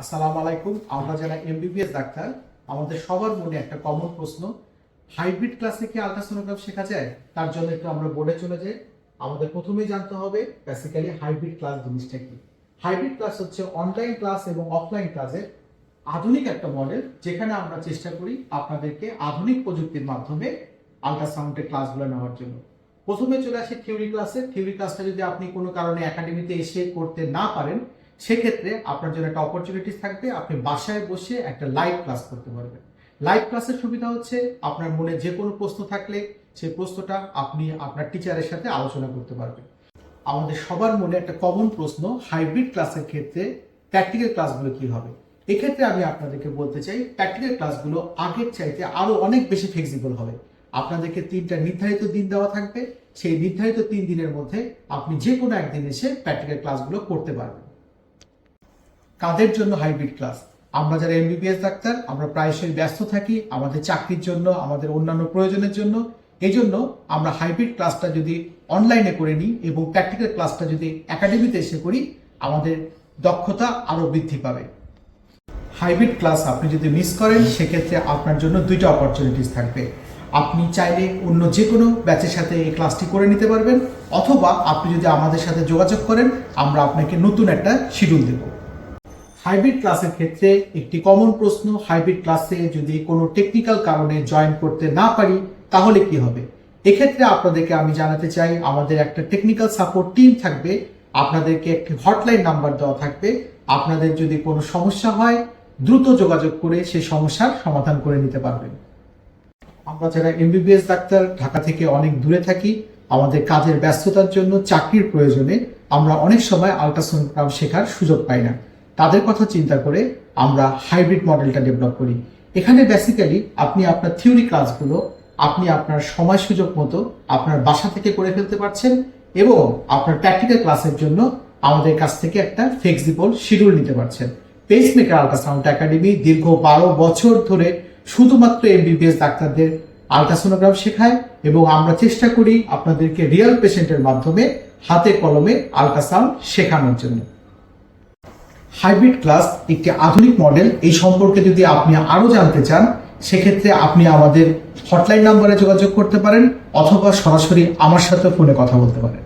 আসসালামু আলাইকুম। আমরা যারা এমবিবিএস ডাক্তার, আমাদের সবার মনে একটা কমন প্রশ্ন, হাইব্রিড ক্লাসে কি আলট্রাসোনোগ্রাফ শেখা যায়? তার জন্য একটু আমরা বোর্ডে চলে যাই। আমাদের প্রথমেই জানতে হবে বেসিক্যালি হাইব্রিড ক্লাস জিনিসটা কি। হাইব্রিড ক্লাস হচ্ছে অনলাইন ক্লাস এবং অফলাইন ক্লাসের আধুনিক একটা মডেল, যেখানে আমরা চেষ্টা করি আপনাদেরকে আধুনিক প্রযুক্তির মাধ্যমে আলট্রাসাউন্ডের ক্লাসগুলো নেওয়ার জন্য। প্রথমে চলে আসে থিওরি ক্লাসে। থিওরি ক্লাসটা যদি আপনি কোনো কারণে একাডেমিতে এসে করতে না পারেন, সেক্ষেত্রে আপনার জন্য একটা অপরচুনিটিস থাকবে, আপনি বাসায় বসে একটা লাইভ ক্লাস করতে পারবেন। লাইভ ক্লাসের সুবিধা হচ্ছে আপনার মনে যে কোনো প্রশ্ন থাকলে সেই প্রশ্নটা আপনি আপনার টিচারের সাথে আলোচনা করতে পারবেন। আমাদের সবার মনে একটা কমন প্রশ্ন, হাইব্রিড ক্লাসের ক্ষেত্রে প্র্যাকটিক্যাল ক্লাসগুলো কি হবে? এক্ষেত্রে আমি আপনাদেরকে বলতে চাই, প্র্যাকটিক্যাল ক্লাসগুলো আগের চাইতে আরো অনেক বেশি ফ্লেক্সিবল হবে। আপনাদেরকে 3টা নির্ধারিত দিন দেওয়া থাকবে, সেই নির্ধারিত 3 দিনের মধ্যে আপনি যে কোনো একদিন এসে প্র্যাকটিক্যাল ক্লাসগুলো করতে পারবেন। কাদের জন্য হাইব্রিড ক্লাস? আমরা যারা এমবিবিএস ডাক্তার, আমরা প্রায়শই ব্যস্ত থাকি আমাদের চাকরির জন্য, আমাদের অন্যান্য প্রয়োজনের জন্য। এই জন্য আমরা হাইব্রিড ক্লাসটা যদি অনলাইনে করে নিই এবং প্র্যাকটিক্যাল ক্লাসটা যদি একাডেমিতে এসে করি, আমাদের দক্ষতা আরো বৃদ্ধি পাবে। হাইব্রিড ক্লাস আপনি যদি মিস করেন, সেক্ষেত্রে আপনার জন্য 2টা অপরচুনিটিস থাকবে। আপনি চাইলে অন্য যে কোনো ব্যাচের সাথে এই ক্লাসটি করে নিতে পারবেন, অথবা আপনি যদি আমাদের সাথে যোগাযোগ করেন, আমরা আপনাকে নতুন একটা শিডিউল দেব। হাইব্রিড ক্লাসের ক্ষেত্রে একটি কমন প্রশ্ন, হাইব্রিড ক্লাসে যদি কোনো টেকনিক্যাল কারণে জয়েন করতে না পারি তাহলে কি হবে? এক্ষেত্রে আপনাদেরকে আমি জানাতে চাই, আমাদের একটা টেকনিক্যাল সাপোর্ট টিম থাকবে, আপনাদেরকে একটি হটলাইন নাম্বার দেওয়া থাকবে। আপনাদের যদি কোনো সমস্যা হয়, দ্রুত যোগাযোগ করে সেই সমস্যার সমাধান করে নিতে পারবেন। আমরা যারা এমবিবিএস ডাক্তার ঢাকা থেকে অনেক দূরে থাকি, আমাদের কাজের ব্যস্ততার জন্য, চাকরির প্রয়োজনে আমরা অনেক সময় আলট্রাসোনোগ্রাফ শেখার সুযোগ পাই না। তাদের কথা চিন্তা করে আমরা হাইব্রিড মডেলটা ডেভেলপ করি। এখানে বেসিক্যালি আপনি আপনার থিওরি ক্লাসগুলো আপনি আপনার সময় সুযোগ মতো আপনার বাসা থেকে করে ফেলতে পারছেন, এবং আপনার প্র্যাকটিক্যাল ক্লাসের জন্য আমাদের কাছ থেকে একটা ফ্লেক্সিবল শিডিউল নিতে পারছেন। পেসমেকার আলট্রাসাউন্ড একাডেমি দীর্ঘ 12 বছর ধরে শুধুমাত্র এমবিবিএস ডাক্তারদের আলট্রাসোনোগ্রাফ শেখায়, এবং আমরা চেষ্টা করি আপনাদেরকে রিয়েল পেশেন্টের মাধ্যমে হাতে কলমে আলট্রাসাউন্ড শেখানোর জন্য। হাইব্রিড ক্লাস একটি আধুনিক মডেল। এই সম্পর্কে যদি আপনি আরো জানতে চান, সেক্ষেত্রে আপনি আমাদের হটলাইন নাম্বারে যোগাযোগ করতে পারেন, অথবা সরাসরি আমার সাথে ফোনে কথা বলতে পারেন।